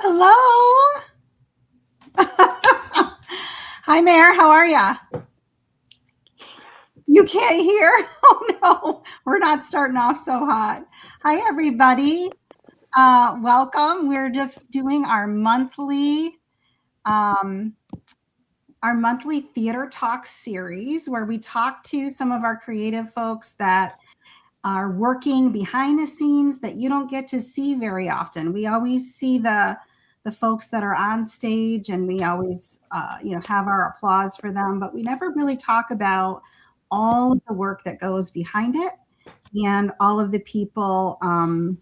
Hello. Hi, Mayor. How are ya? You can't hear? Oh, no. We're not starting off so hot. Hi, everybody. Welcome. We're just doing our monthly theater talk series where we talk to some of our creative folks that are working behind the scenes that you don't get to see very often. We always see the folks that are on stage, and we always have our applause for them, but we never really talk about all of the work that goes behind it and all of the people that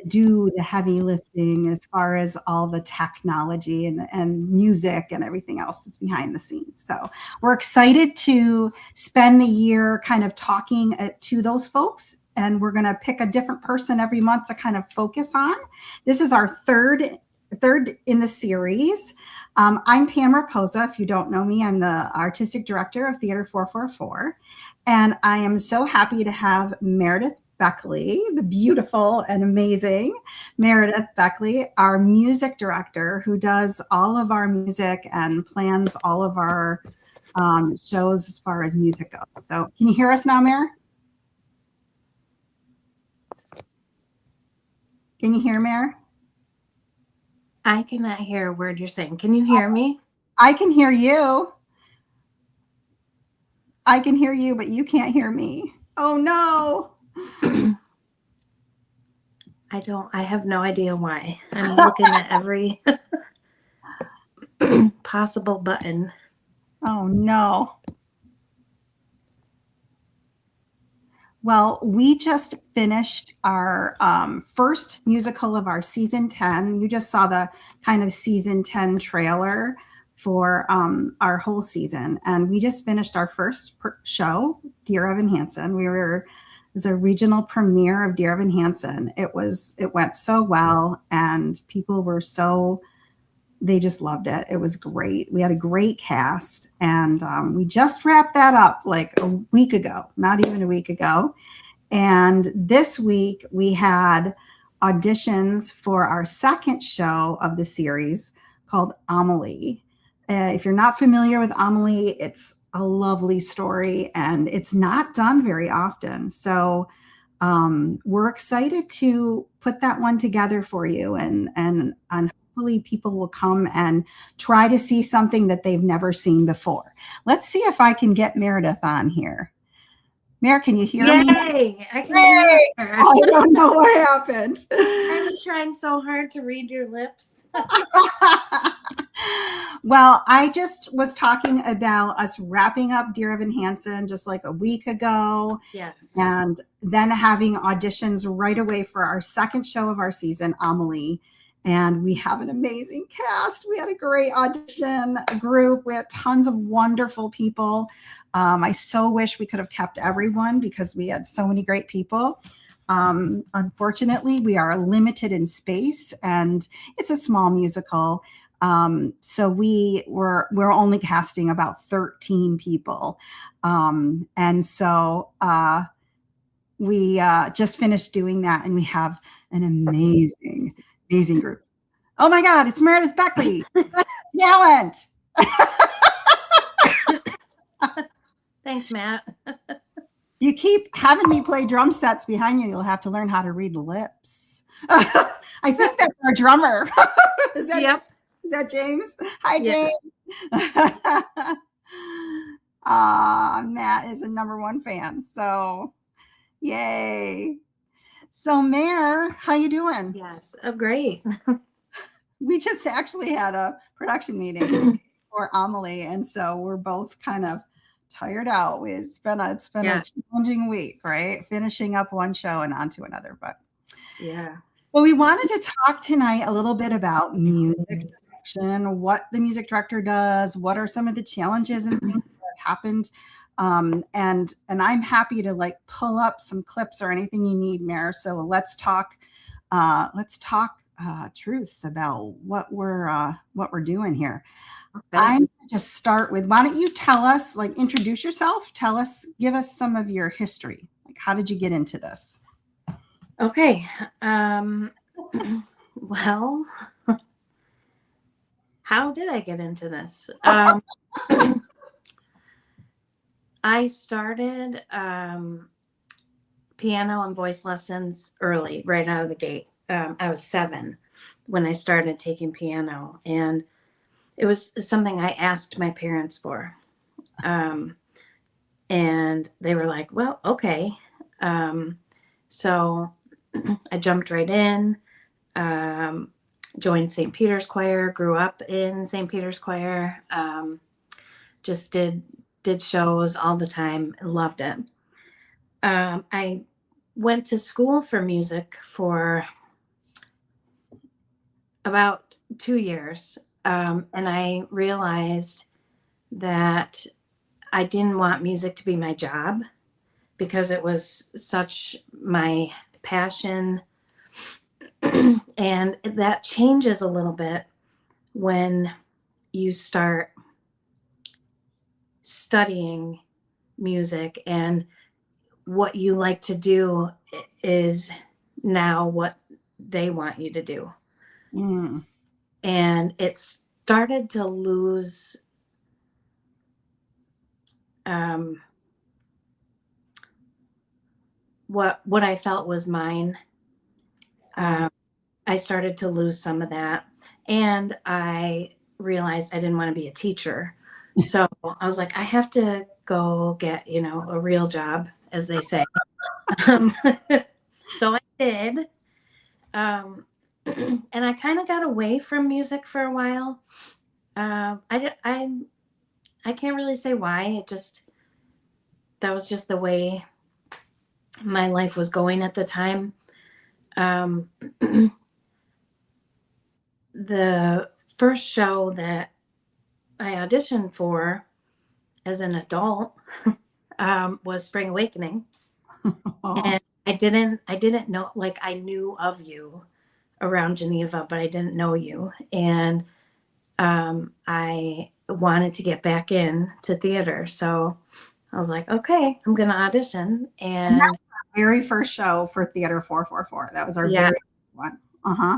do the heavy lifting as far as all the technology and music and everything else that's behind the scenes. So we're excited to spend the year kind of talking to those folks, and we're going to pick a different person every month to kind of focus on. This is our third in the series. I'm Pam Raposa. If you don't know me, I'm the artistic director of Theater 444, and I am so happy to have Meredith Beckley, the beautiful and amazing Meredith Beckley, our music director, who does all of our music and plans all of our shows as far as music goes. So can you hear us now, Mer? Can you hear Mer? I cannot hear a word you're saying. Can you hear me? I can hear you. I can hear you, but you can't hear me. Oh, no. I have no idea why. I'm looking at every possible button. Oh, no. Well, we just finished our first musical of our season 10. You just saw the kind of season 10 trailer for our whole season. And we just finished our first show, Dear Evan Hansen. It was a regional premiere of Dear Evan Hansen. It went so well, and people were they just loved it. It was great. We had a great cast, and we just wrapped that up like a week ago, not even a week ago. And this week we had auditions for our second show of the series called Amelie. If you're not familiar with Amelie, it's a lovely story, and it's not done very often. So we're excited to put that one together for you, and hopefully people will come and try to see something that they've never seen before. Let's see if I can get Meredith on here. Mer, can you hear me? Yay! I can hear her. I don't know what happened. I was trying so hard to read your lips. Well, I just was talking about us wrapping up Dear Evan Hansen just like a week ago. Yes. And then having auditions right away for our second show of our season, Amelie. And we have an amazing cast. We had a great audition group. We had tons of wonderful people. I so wish we could have kept everyone because we had so many great people. Unfortunately, we are limited in space, and it's a small musical. So we're only casting about 13 people. And so we just finished doing that, and we have an amazing group. Oh my God, it's Meredith Beckley. Talent. Thanks, Matt. You keep having me play drum sets behind you. You'll have to learn how to read lips. I think that's our drummer. is that Yep. is that James? Hi, Yes. James. Matt is a #1 fan. So yay. So Mare, how you doing? Yes. Oh, great. We just actually had a production meeting for Amelie, and so we're both kind of tired out. It's been a challenging week, right? Finishing up one show and on to another. But Yeah. well, we wanted to talk tonight a little bit about music direction, what the music director does, what are some of the challenges and things that have happened. And I'm happy to like pull up some clips or anything you need, Mare. So let's talk truths about what we're doing here. Okay. I'm going to just start with, why don't you tell us, like, introduce yourself, give us some of your history. Like, how did you get into this? Okay. Well, how did I get into this? I started piano and voice lessons early, right out of the gate. I was 7 when I started taking piano, and it was something I asked my parents for. And they were like, well, okay. So I jumped right in, joined St. Peter's Choir, grew up in St. Peter's Choir, just did shows all the time, loved it. I went to school for music for about 2 years, and I realized that I didn't want music to be my job because it was such my passion. And that changes a little bit when you start studying music, and what you like to do is now what they want you to do. And it started to lose what I felt was mine. I started to lose some of that, and I realized I didn't want to be a teacher. So I was like, I have to go get, a real job, as they say. So I did. And I kind of got away from music for a while. I can't really say why. That was just the way my life was going at the time. The first show that I auditioned for as an adult was Spring Awakening. And I didn't know, like, I knew of you around Geneva, but I didn't know you. And I wanted to get back into theater. So I was like, okay, I'm going to audition. And that was our very first show for Theater 444. That was our very first one.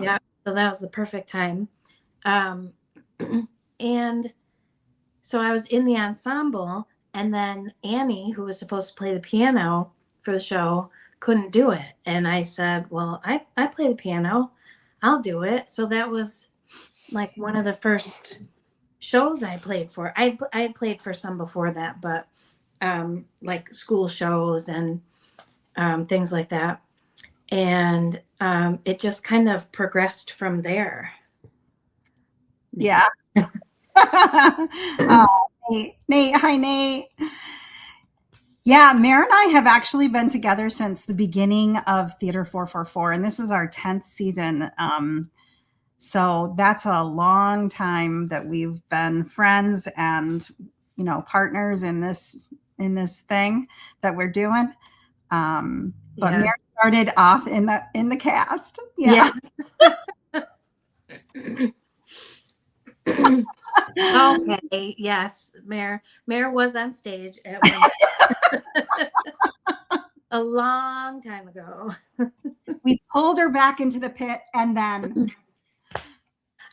Yeah. So that was the perfect time. And so I was in the ensemble, and then Annie, who was supposed to play the piano for the show, couldn't do it. And I said, well, I play the piano. I'll do it. So that was like one of the first shows I played for. I had played for some before that, but like school shows and things like that. And it just kind of progressed from there. Yeah. Nate. Hi, Nate. Yeah, Mare and I have actually been together since the beginning of Theater 444, and this is our 10th season. So that's a long time that we've been friends and, partners in this thing that we're doing. But Mare started off in the cast. Yeah. Okay. Yes, Mare was on stage at a long time ago. We pulled her back into the pit, and then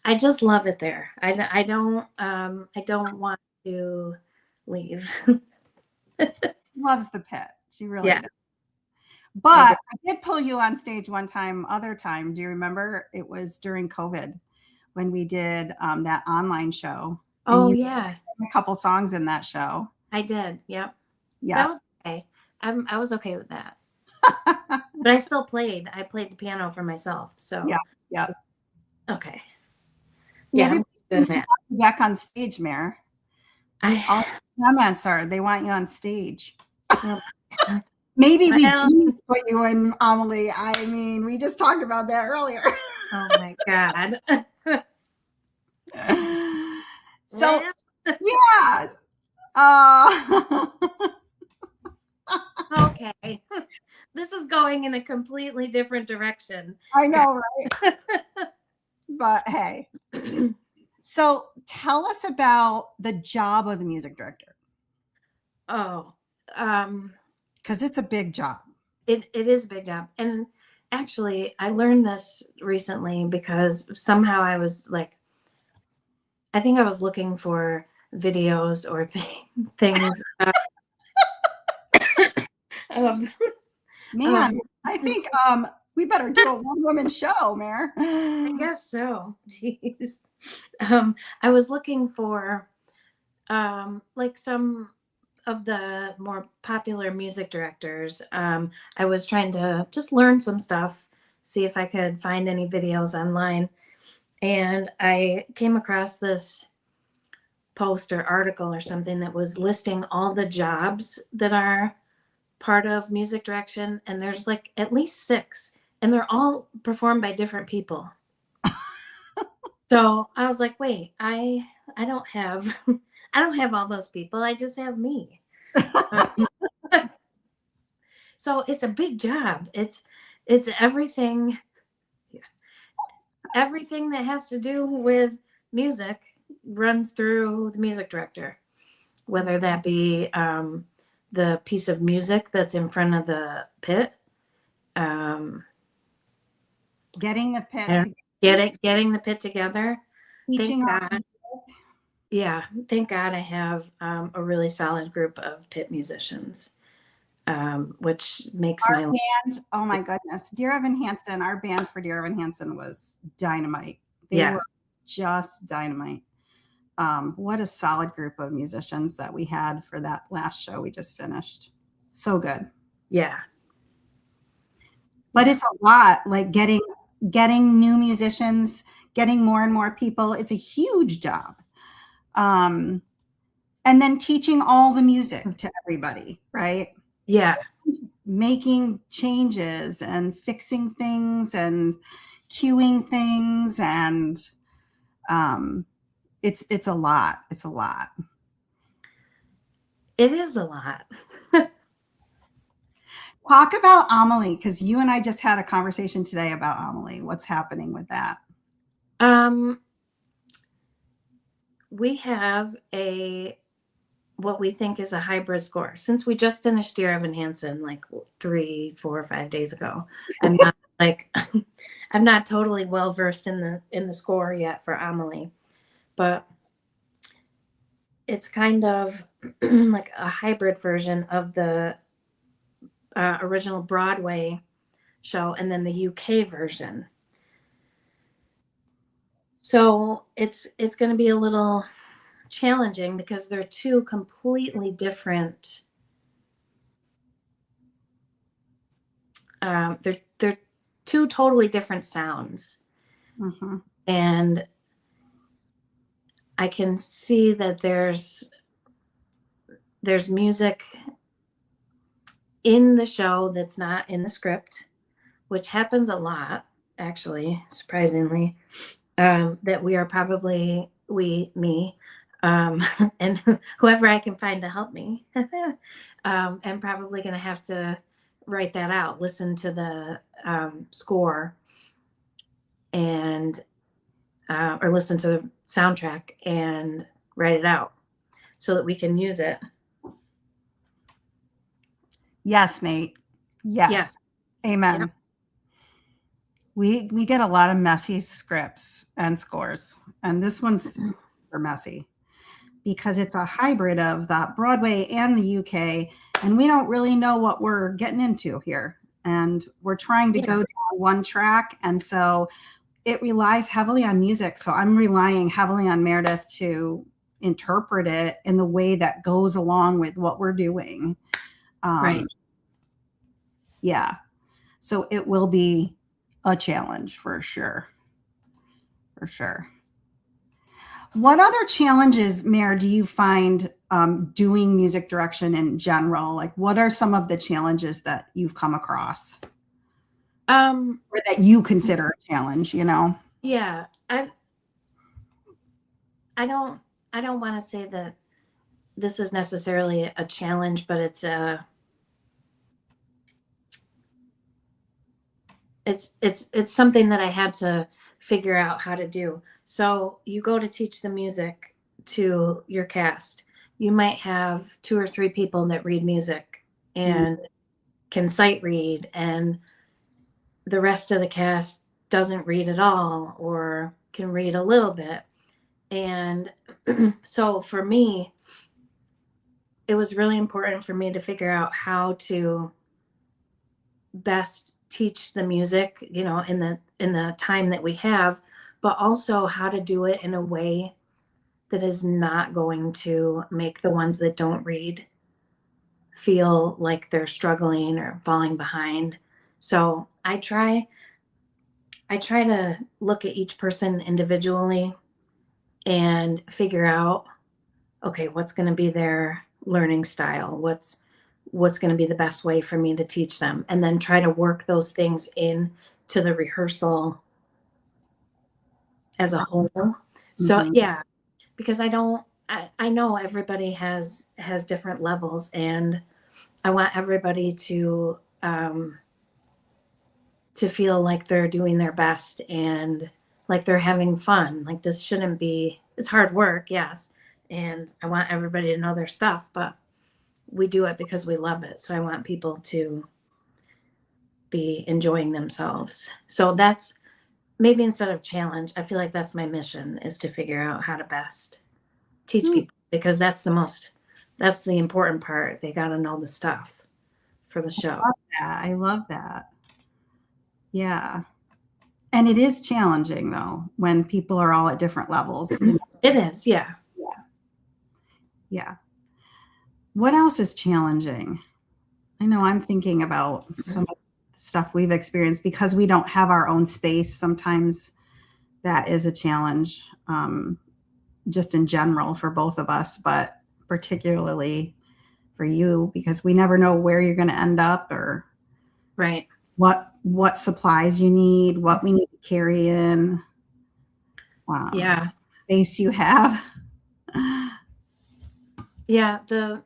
I just love it there. I don't want to leave. Loves the pit. She really Yeah, does. I do. But I did pull you on stage one time, other time. Do you remember? It was during COVID when we did that online show, and Oh you yeah, sang a couple songs in that show. I did. Yep. That Yep. was okay. I was okay with that. But I still played. I played the piano for myself. Yeah. So Yep. okay. See, Yeah, I'm everybody doing seems to that. want you back on stage, Mare. All I the comments are they want you on stage. well, Maybe we do well, need to put you in, Amelie. I mean, we just talked about that earlier. oh my God. So, Well, yes. Uh, okay. This is going in a completely different direction. I know, right? But hey. So, tell us about the job of the music director Oh, because it's a big job. it is a big job. And actually, I learned this recently because somehow I was like, I think I was looking for videos or things. Um, Man, um, I think we better do a one woman show, Mare. I guess so. Jeez. I was looking for like some of the more popular music directors. I was trying to just learn some stuff, see if I could find any videos online. And I came across this post or article or something that was listing all the jobs that are part of music direction. And there's like at least six, and they're all performed by different people. So I was like, wait, I don't have I don't have all those people. I just have me. Um, so it's a big job. It's everything that has to do with music runs through the music director, whether that be the piece of music that's in front of the pit, um, Getting the pit and together, getting the pit together. Thank teaching God. Yeah, thank God I have a really solid group of pit musicians, which makes our my life. band. Oh my goodness. Dear Evan Hansen, our band for Dear Evan Hansen was dynamite. They Yeah, were just dynamite. What a solid group of musicians that we had for that last show we just finished. So good. yeah, But yeah, it's a lot, like getting new musicians, getting more and more people is a huge job. Um, and then teaching all the music to everybody, right? yeah. Making changes and fixing things and cueing things and um, it's a lot. It's a lot. It is a lot. Talk about Amelie because you and I just had a conversation today about Amelie. What's happening with that? Um, we have a what we think is a hybrid score. Since we just finished Dear Evan Hansen like 3, 4, 5 days ago, I'm not like I'm not totally well versed in the score yet for Amelie, but it's kind of like a hybrid version of the original Broadway show and then the UK version. So it's going to be a little challenging because they're two completely different. They're two totally different sounds, Mm-hmm. and I can see that there's music in the show that's not in the script, which happens a lot, actually, surprisingly. That we are probably me, and whoever I can find to help me, am probably going to have to write that out, listen to the score, and or listen to the soundtrack and write it out so that we can use it. Yes, Nate. Yeah, Yes. yeah, Amen. We get a lot of messy scripts and scores, and this one's super messy. because it's a hybrid of the Broadway and the UK, and we don't really know what we're getting into here. And we're trying to go down one track, and so it relies heavily on music. So I'm relying heavily on Meredith to interpret it in the way that goes along with what we're doing. Right. Yeah. So it will be a challenge for sure. For sure. What other challenges, Mare, do you find doing music direction in general? Like, what are some of the challenges that you've come across? Or that you consider a challenge, you know? Yeah. I don't want to say that this is necessarily a challenge, but it's something that I had to figure out how to do. So you go to teach the music to your cast. You might have 2 or 3 people that read music and can sight read, and the rest of the cast doesn't read at all or can read a little bit. And so for me, it was really important for me to figure out how to best teach the music, you know, in the time that we have, but also how to do it in a way that is not going to make the ones that don't read feel like they're struggling or falling behind. So I try to look at each person individually and figure out, okay, what's going to be their learning style? What's going to be the best way for me to teach them, and then try to work those things in to the rehearsal as a whole. So yeah, because I know everybody has different levels, and I want everybody to feel like they're doing their best and like they're having fun. Like, this shouldn't be, it's hard work, yes, and I want everybody to know their stuff, but we do it because we love it. So I want people to be enjoying themselves. So that's maybe, instead of challenge, I feel like that's my mission, is to figure out how to best teach people, because that's the important part. They got to know the stuff for the show. I love that. Yeah. And it is challenging, though, when people are all at different levels. You know? It is, yeah. Yeah. Yeah. What else is challenging? I know I'm thinking about some of the stuff we've experienced because we don't have our own space. Sometimes that is a challenge, just in general for both of us, but particularly for you, because we never know where you're going to end up or right, what supplies you need, what we need to carry in. Yeah. Space you have. Yeah, the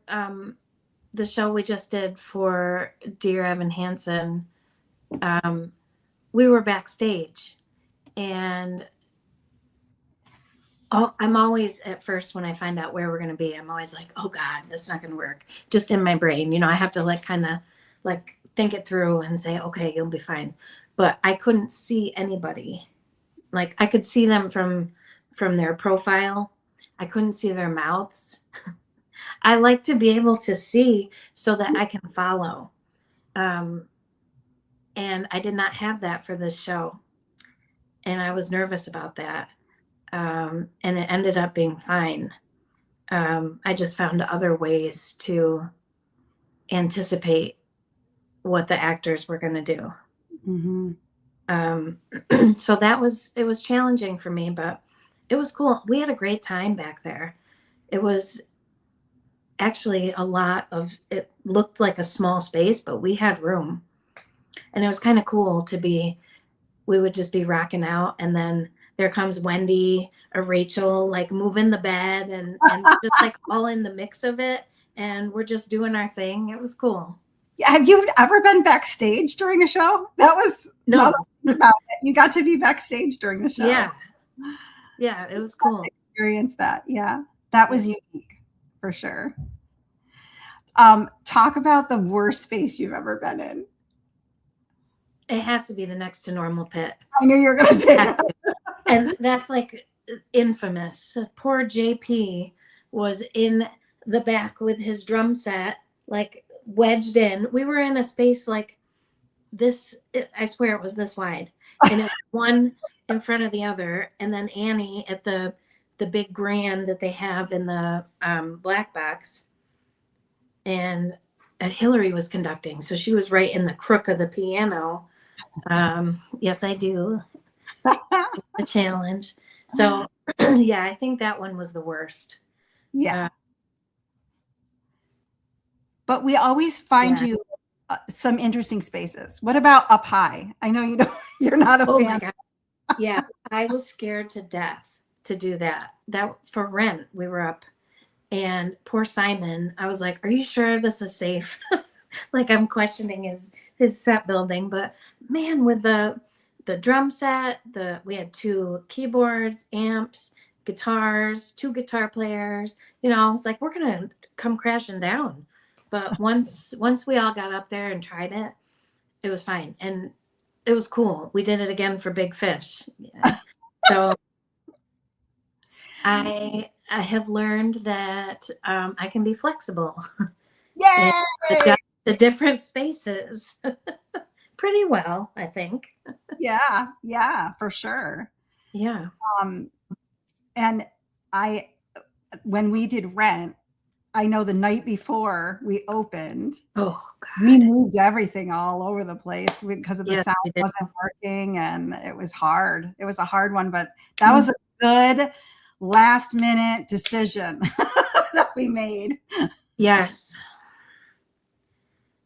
show we just did for Dear Evan Hansen, we were backstage, and I'm always, at first, when I find out where we're going to be, I'm always like, oh God, that's not going to work. Just in my brain, you know, I have to like kind of like think it through and say, okay, you'll be fine. But I couldn't see anybody. Like, I could see them from their profile. I couldn't see their mouths. I like to be able to see so that I can follow. And I did not have that for this show. And I was nervous about that. And it ended up being fine. I just found other ways to anticipate what the actors were going to do. So it was challenging for me, but it was cool. We had a great time back there. It was actually it looked like a small space, but we had room. And it was kind of cool we would just be rocking out, and then there comes Wendy or Rachel, like moving the bed and just like all in the mix of it. And we're just doing our thing. It was cool. Have you ever been backstage during a show? That was no. About it. You got to be backstage during the show. Yeah. Yeah, it was cool. Experience that. Yeah. That was unique for sure. Talk about the worst space you've ever been in. It has to be the Next to Normal pit. I knew you were going to say that. And that's like infamous. Poor JP was in the back with his drum set, like wedged in. We were in a space like this. I swear it was this wide, and it was one in front of the other. And then Annie at the big grand that they have in the black box, and Hillary was conducting, so she was right in the crook of the piano. Yes, I do. The challenge. So yeah, I think that one was the worst. Yeah. But we always find Yeah. you some interesting spaces. What about up high? I know you don't, you're not a Oh fan. my God. Yeah, I was scared to death to do that. That for Rent, we were up, and poor Simon, I was like, "Are you sure this is safe?" Like I'm questioning his set building, but man, with the drum set, we had two keyboards, amps, guitars, two guitar players. I was like, we're gonna come crashing down. But once we all got up there and tried it, it was fine, and it was cool. We did it again for Big Fish. Yeah. So I have learned that I can be flexible and Yay! adjust to different spaces pretty well, I think. Yeah, yeah, for sure. Yeah. Um, and I, when we did Rent, I know the night before we opened, Oh we God. moved everything all over the place because of the Yes, sound we did. wasn't working, and it was hard. It was a hard one, but that was a good last minute decision that we made. Yes.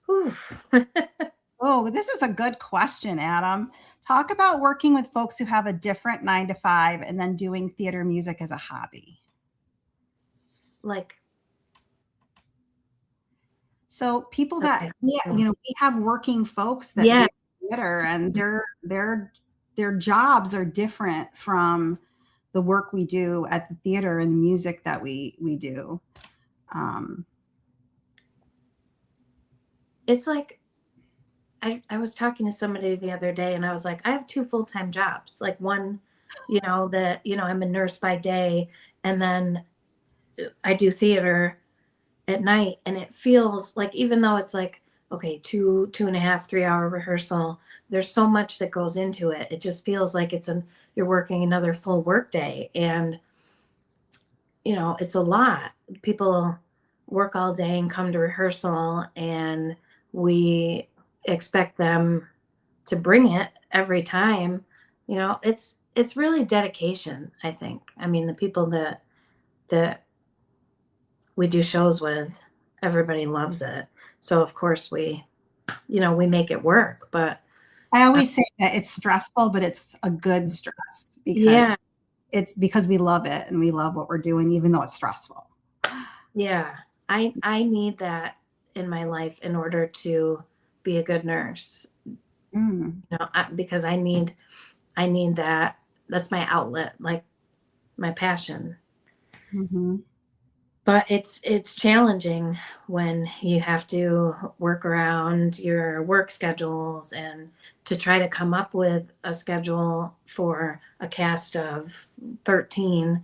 Whew. Oh, this is a good question, Adam. Talk about working with folks who have a different 9 to 5 and then doing theater music as a hobby. Like, So people that, okay. yeah, we have working folks that Yeah. do theater, and their jobs are different from the work we do at the theater and the music that we do. Um, It's like I was talking to somebody the other day, and I was like, I have two full-time jobs. Like one, I'm a nurse by day, and then I do theater at night, and it feels like, even though it's like, okay, 2.5, 3 hour rehearsal, there's so much that goes into it. It just feels like you're working another full work day. And it's a lot. People work all day and come to rehearsal, and we expect them to bring it every time. It's really dedication, I think. I mean, the people that we do shows with, everybody loves it. So of course we make it work. But I always say that it's stressful, but it's a good stress because yeah, it's because we love it and we love what we're doing, even though it's stressful. yeah, I need that in my life in order to be a good nurse. Mm. Because I need that. That's my outlet, like my passion. Mm-hmm. But it's challenging when you have to work around your work schedules and to try to come up with a schedule for a cast of 13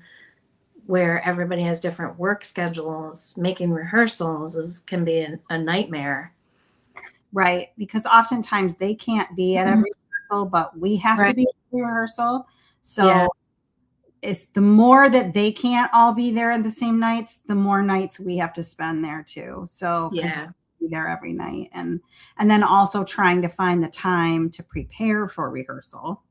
where everybody has different work schedules. Making rehearsals can be a nightmare. Right, because oftentimes they can't be at every rehearsal, but we have to Right. be at the rehearsal. Yeah. So it's the more that they can't all be there at the same nights, the more nights we have to spend there too. So because Yeah. we're there every night, and then also trying to find the time to prepare for rehearsal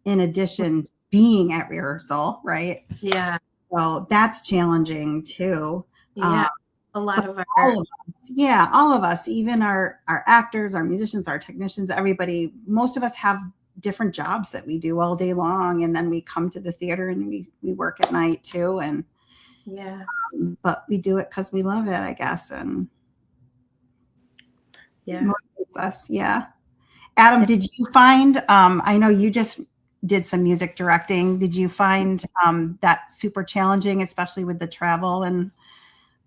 in addition to being at rehearsal, right? Yeah. So that's challenging too. Yeah. A lot of our, All of us, yeah, all of us, even our actors, our musicians, our technicians, everybody, most of us have different jobs that we do all day long, and then we come to the theater and we work at night too, and yeah. but we do it because we love it, I guess, and Yeah. motivates us. Yeah. Adam, did you find, I know you just did some music directing, did you find that super challenging, especially with the travel? And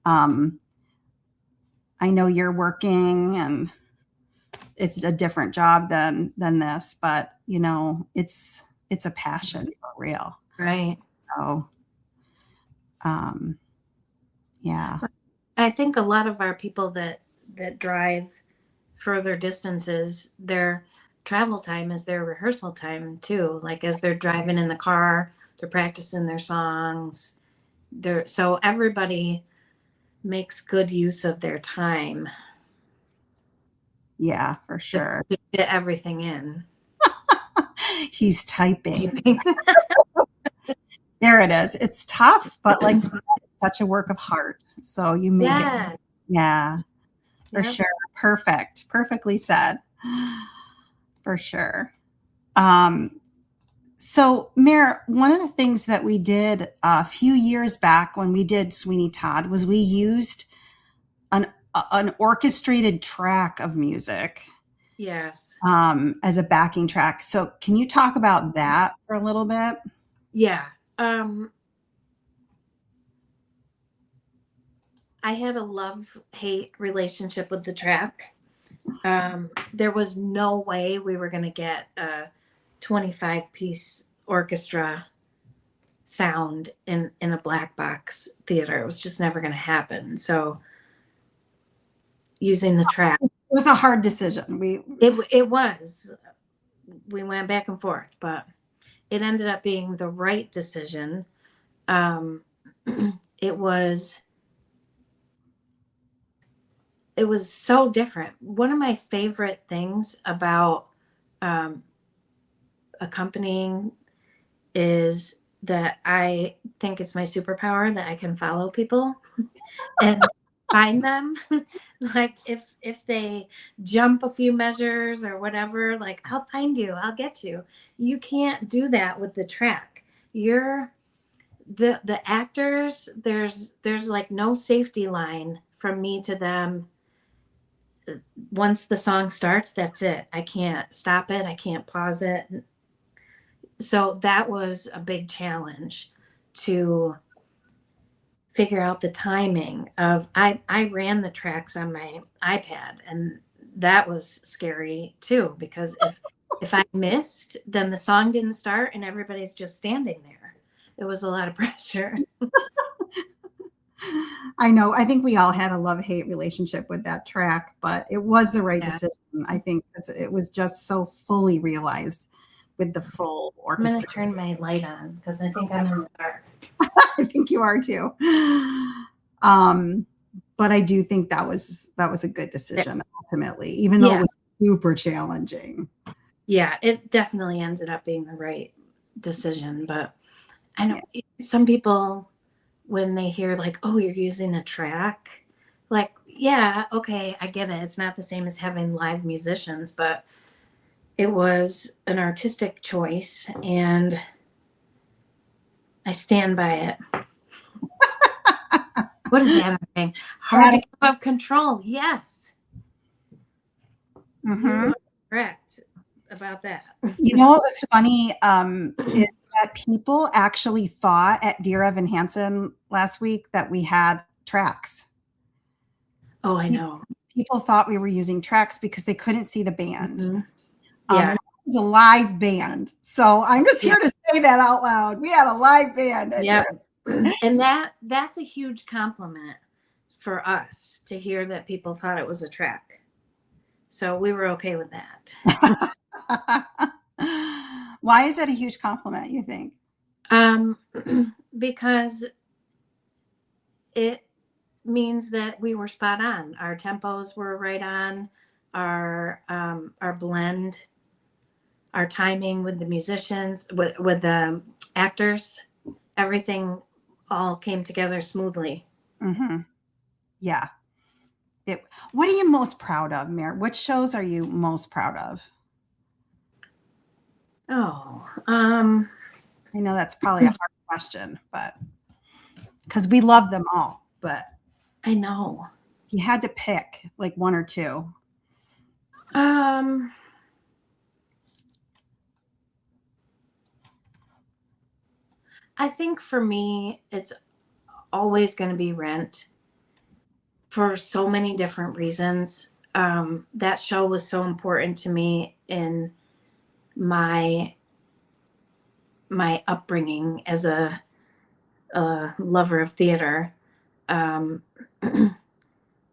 um, I know you're working and it's a different job than this, but it's a passion for real. Right. So um Yeah. I think a lot of our people that drive further distances, their travel time is their rehearsal time too. Like as they're driving in the car, they're practicing their songs. So everybody makes good use of their time Yeah, for to sure. fit everything in. He's typing. There it is. It's tough, but like it's such a work of heart. So you make it. Yeah. Yeah, for Yep. sure. Perfect. Perfectly said. For sure. Um, so, Mayor, one of the things that we did a few years back when we did Sweeney Todd was we used an an orchestrated track of music Yes. as a backing track. So, can you talk about that for a little bit? Yeah. I had a love-hate relationship with the track. There was no way we were going to get a 25-piece orchestra sound in a black box theater. It was just never going to happen. So using the track, It was a hard decision. it was. We went back and forth, but it ended up being the right decision. Um, it was it was so different. One of my favorite things about um, accompanying is that I think it's my superpower that I can follow people and find them. Like if they jump a few measures or whatever, like I'll find you, I'll get you. You can't do that with the track. You're the actors, there's like no safety line from me to them. Once the song starts, that's it. I can't stop it, I can't pause it. So that was a big challenge to figure out the timing of. I ran the tracks on my iPad, and that was scary too, because if I missed, then the song didn't start and everybody's just standing there. It was a lot of pressure. I know. I think we all had a love-hate relationship with that track, but it was the right Yeah. decision. I think 'cause it was just so fully realized with the full I'm going to orchestra. turn my light on because I think I'm in the dark. I think you are too. Um, but I do think that was a good decision ultimately, even though it Yeah. was super challenging. Yeah. It definitely ended up being the right decision. But I know Yeah. some people, when they hear, like, oh, you're using a track, like, yeah, okay, I get it. It's not the same as having live musicians, but it was an artistic choice and I stand by it. What is that I'm saying? Hard to give up control. Yes. You Mhm. are correct about that. You know what was funny, is that people actually thought at Dear Evan Hansen last week that we had tracks. Oh, I Pe know. People thought we were using tracks because they couldn't see the band. Mhm. Yeah. And it was a live band. So I'm just Yeah. here to say that out loud. We had a live band at Yeah. Dear. And that's a huge compliment for us to hear that people thought it was a track. So we were okay with that. Why is that a huge compliment, you think? Um, because it means that we were spot on. Our tempos were right on. Our blend, our timing with the musicians, with the actors, everything all came together smoothly. Mhm. Yeah. What are you most proud of, Mary? Which shows are you most proud of? Oh, I know that's probably a hard question, but because we love them all, but I know. if you had to pick like one or two. Um, I think for me, it's always going to be Rent for so many different reasons. That show was so important to me in my my upbringing as a lover of theater. Um,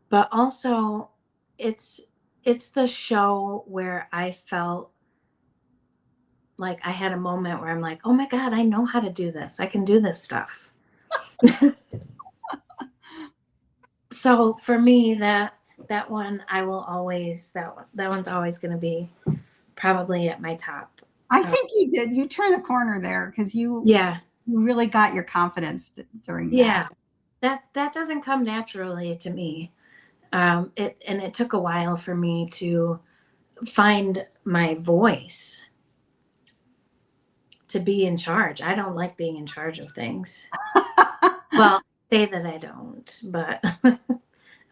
but also it's the show where I felt like I had a moment where I'm like, oh my God, I know how to do this. I can do this stuff. So for me, that one I will always that one's always going to be probably at my top. I think you did. You turned the corner there because Yeah, you really got your confidence during that. yeah. That doesn't come naturally to me. It took a while for me to find my voice to be in charge. I don't like being in charge of things. Well, say that I don't, but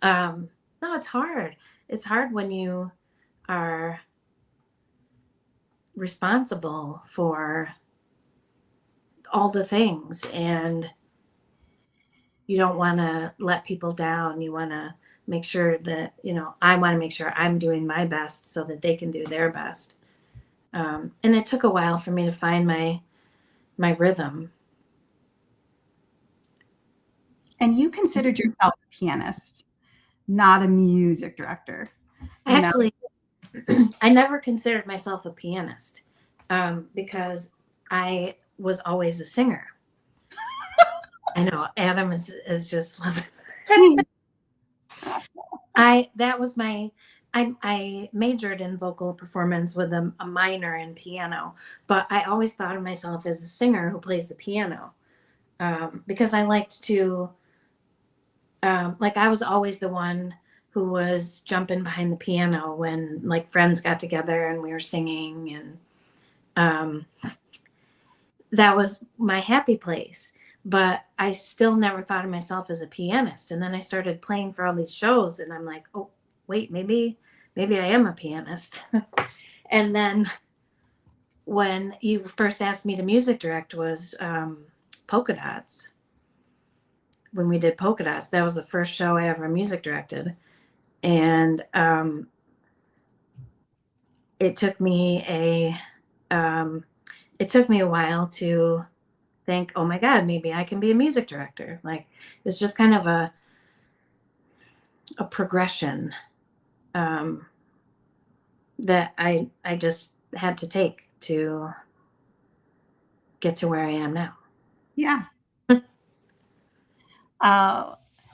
no, it's hard. It's hard when you are responsible for all the things and you don't want to let people down. You want to make sure that, I want to make sure I'm doing my best so that they can do their best. And it took a while for me to find my rhythm. And you considered yourself a pianist, not a music director. You know, Actually, I never considered myself a pianist because I was always a singer. I know Adam is just loving. That was I majored in vocal performance with a minor in piano, but I always thought of myself as a singer who plays the piano because I liked to like I was always the one who was jumping behind the piano when like friends got together and we were singing, and um, that was my happy place. But I still never thought of myself as a pianist. And then I started playing for all these shows, and I'm like, oh, wait, maybe I am a pianist. And then when you first asked me to music direct was Polka Dots. When we did Polka Dots, that was the first show I ever music directed. And it took me a while to think, oh my God, maybe I can be a music director. Like it's just kind of a progression that I just had to take to get to where I am now. yeah.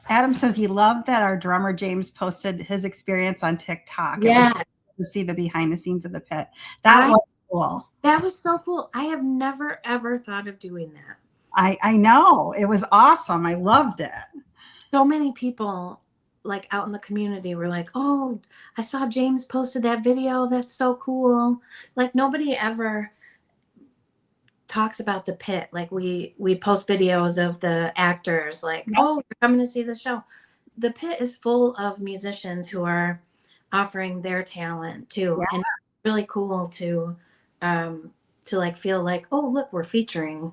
Adam says he loved that our drummer James posted his experience on TikTok. It was Yeah, to see the behind the scenes of the pit. That was cool. that was so cool. I have never ever thought of doing that. I know. It was awesome. I loved it. So many people like out in the community were like, oh, I saw James posted that video. That's so cool. Like nobody ever talks about the pit. Like we post videos of the actors like, Yep. oh, you're coming to see the show. The pit is full of musicians who are offering their talent too. Yeah. And it's really cool to like feel like, oh, look, we're featuring.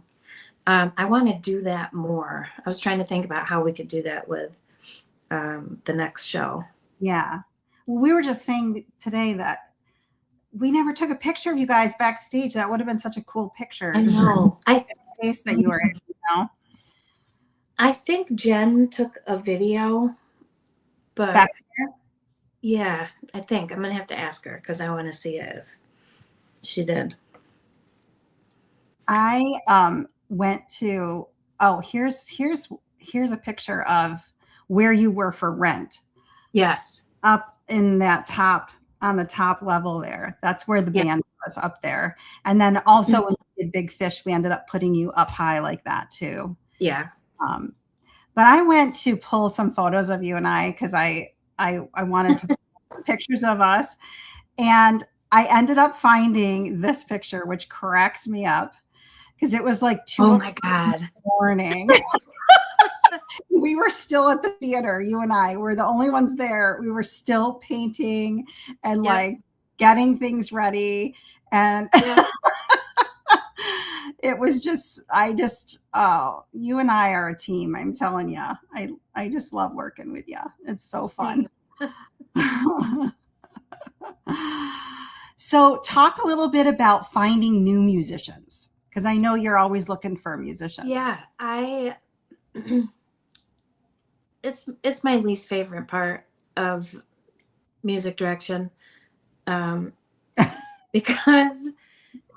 I want to do that more. I was trying to think about how we could do that with the next show. Yeah. Well, we were just saying today that we never took a picture of you guys backstage. That would have been such a cool picture. I know. Space that you were in, I think Jen took a video, but back yeah, I think I'm gonna have to ask her because I want to see it if she did. I went to here's a picture of where you were for Rent. Yes. Up in that on the top level there. That's where the band was up there. And then also when we did Big Fish, we ended up putting you up high like that too. Yeah. But I went to pull some photos of you and I because I wanted to pictures of us. And I ended up finding this picture, which cracks me up because it was like 2 oh my God. in the morning. We were still at the theater. You and I were the only ones there. We were still painting and like getting things ready. And it was just, you and I are a team. I'm telling you, I just love working with you. It's so fun. So talk a little bit about finding new musicians, because I know you're always looking for musicians. Yeah, it's my least favorite part of music direction, um, because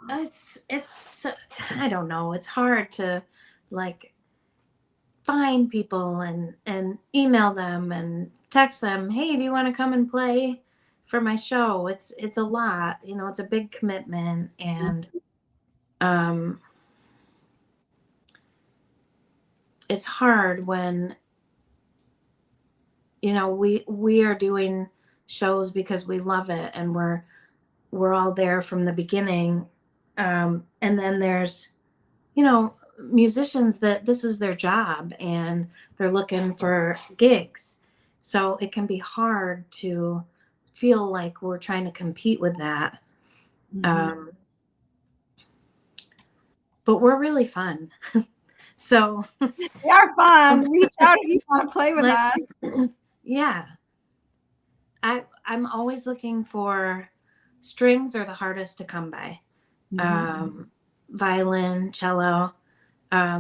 it's I don't know, it's hard to like find people and email them and text them, hey, do you want to come and play for my show? It's a lot, you know, it's a big commitment, and um, it's hard when, you know, we are doing shows because we love it, and we're all there from the beginning, and then there's, you know, musicians that this is their job and they're looking for gigs. So it can be hard to feel like we're trying to compete with that. Mhm. Um, but we're really fun. So, They are fun. Reach out if you want to play with like, us. yeah, I'm always looking for strings are the hardest to come by. Mhm. Um, Violin, cello.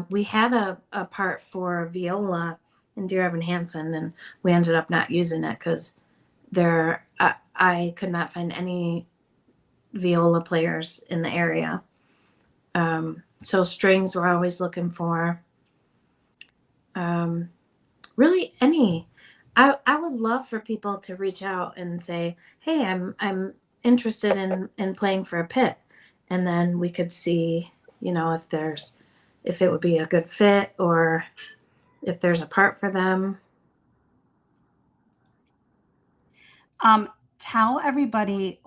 We had a part for viola in Dear Evan Hansen, and we ended up not using it because I could not find any viola players in the area. So strings we're always looking for. Um, really any. I would love for people to reach out and say, hey, I'm interested in playing for a pit, and then we could see, you know, if it would be a good fit, or if there's a part for them. Um, Tell everybody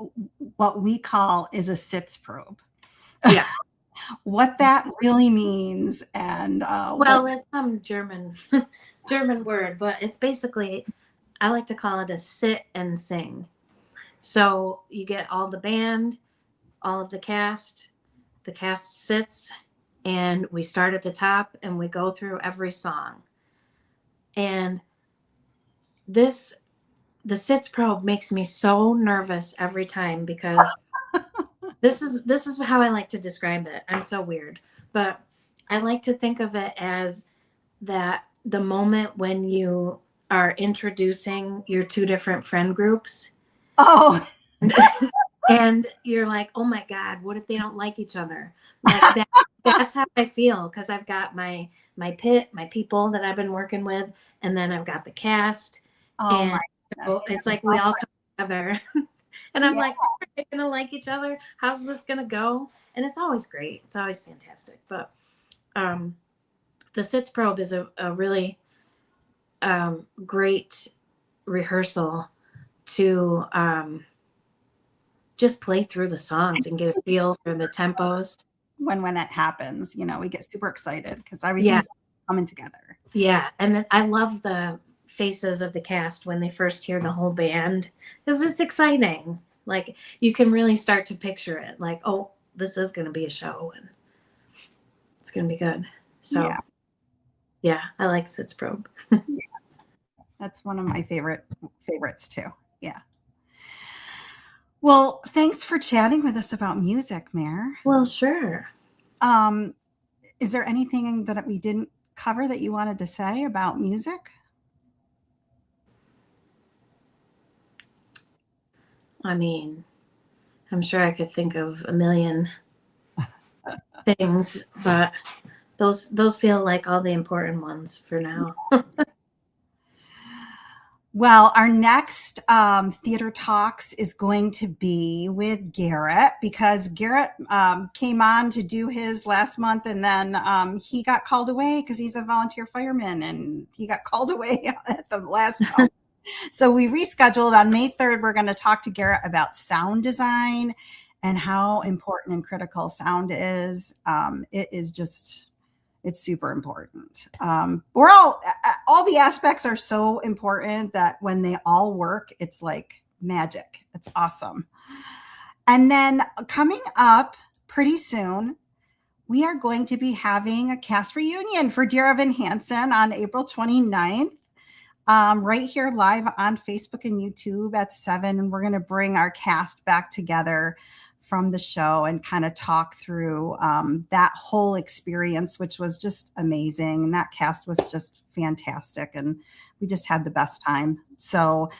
what we call is a sitz probe, Yeah. what that really means, and what. Well, it's some German word, but it's basically, I like to call it a sit and sing. So you get all the band, all of the cast sits, and we start at the top and we go through every song. And this the sits probe makes me so nervous every time, because this is how I like to describe it. I'm so weird, but I like to think of it as that the moment when you are introducing your two different friend groups, Oh, and you're like, oh my god, what if they don't like each other? Like that's how I feel, because I've got my pit, my people that I've been working with, and then I've got the cast, oh my and goodness. so it's like we all come together. And I'm Yeah. like, are they gonna like each other? How's this gonna go? And it's always great, it's always fantastic. But um the sits probe is a really great rehearsal to just play through the songs and get a feel for the tempos. When it happens, we get super excited because Yeah, everything's coming together. yeah. And I love the faces of the cast when they first hear the whole band, because it's exciting. Like, you can really start to picture it. Like, oh, this is going to be a show and it's going to be good. So, Yeah, yeah, I like Sits Probe. that's one of my favorites too. Yeah. Well, thanks for chatting with us about music, Mare. Well, sure. Um, is there anything that we didn't cover that you wanted to say about music? I mean, I'm sure I could think of a million things, but those feel like all the important ones for now. Well, our next theater talks is going to be with Garrett, because Garrett came on to do his last month, and then he got called away because he's a volunteer fireman, and he got called away at the last moment. So we rescheduled on May 3rd. We're going to talk to Garrett about sound design and how important and critical sound is. It is just, it's super important. We're all the aspects are so important that when they all work, it's like magic. It's awesome. And then coming up pretty soon, we are going to be having a cast reunion for Dear Evan Hansen on April 29th. Right here live on Facebook and YouTube at 7. And we're going to bring our cast back together from the show and kind of talk through that whole experience, which was just amazing. And that cast was just fantastic. And we just had the best time. So,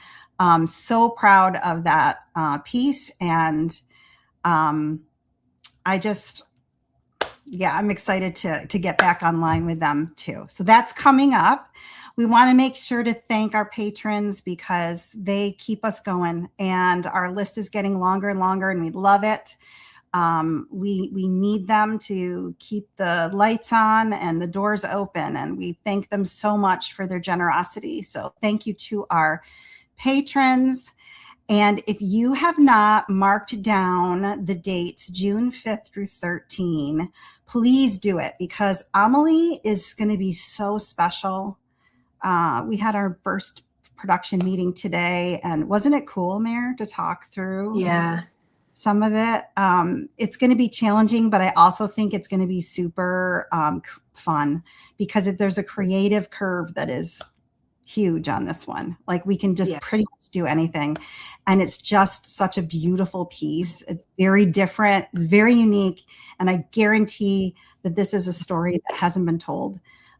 so proud of that piece. And I just, yeah, I'm excited to get back online with them too. So that's coming up. We want to make sure to thank our patrons because they keep us going, and our list is getting longer and longer, and we love it. We need them to keep the lights on and the doors open, and we thank them so much for their generosity. So thank you to our patrons. And if you have not marked down the dates, June 5th through 13, please do it, because Amelie is going to be so special. We had our first production meeting today, and wasn't it cool, Mare, to talk through some of it? It's going to be challenging, but I also think it's going to be super fun, because there's a creative curve that is huge on this one. Like, we can just pretty much do anything. And it's just such a beautiful piece. It's very different. It's very unique. And I guarantee that this is a story that hasn't been told.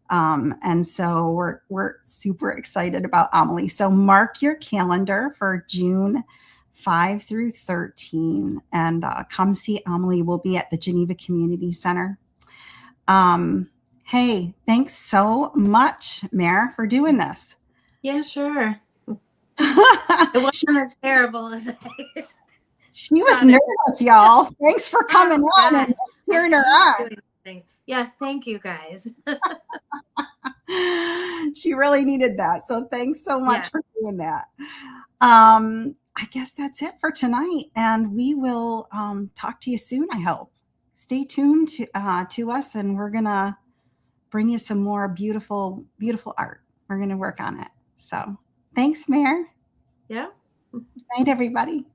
And so we're super excited about Amelie. So mark your calendar for June 5 through 13 and come see Amelie. We'll be at the Geneva Community Center. Hey, thanks so much, Mare, for doing this. Yeah, sure. It wasn't as terrible as I. She was nervous, y'all. Thanks for coming on and cheering her on. Yes, thank you, guys. She really needed that. So thanks so much for doing that. I guess that's it for tonight, and we will talk to you soon, I hope. Stay tuned to us, and we're going to bring you some more beautiful, beautiful art. We're going to work on it. So thanks, Mare. Yeah. Good night, everybody.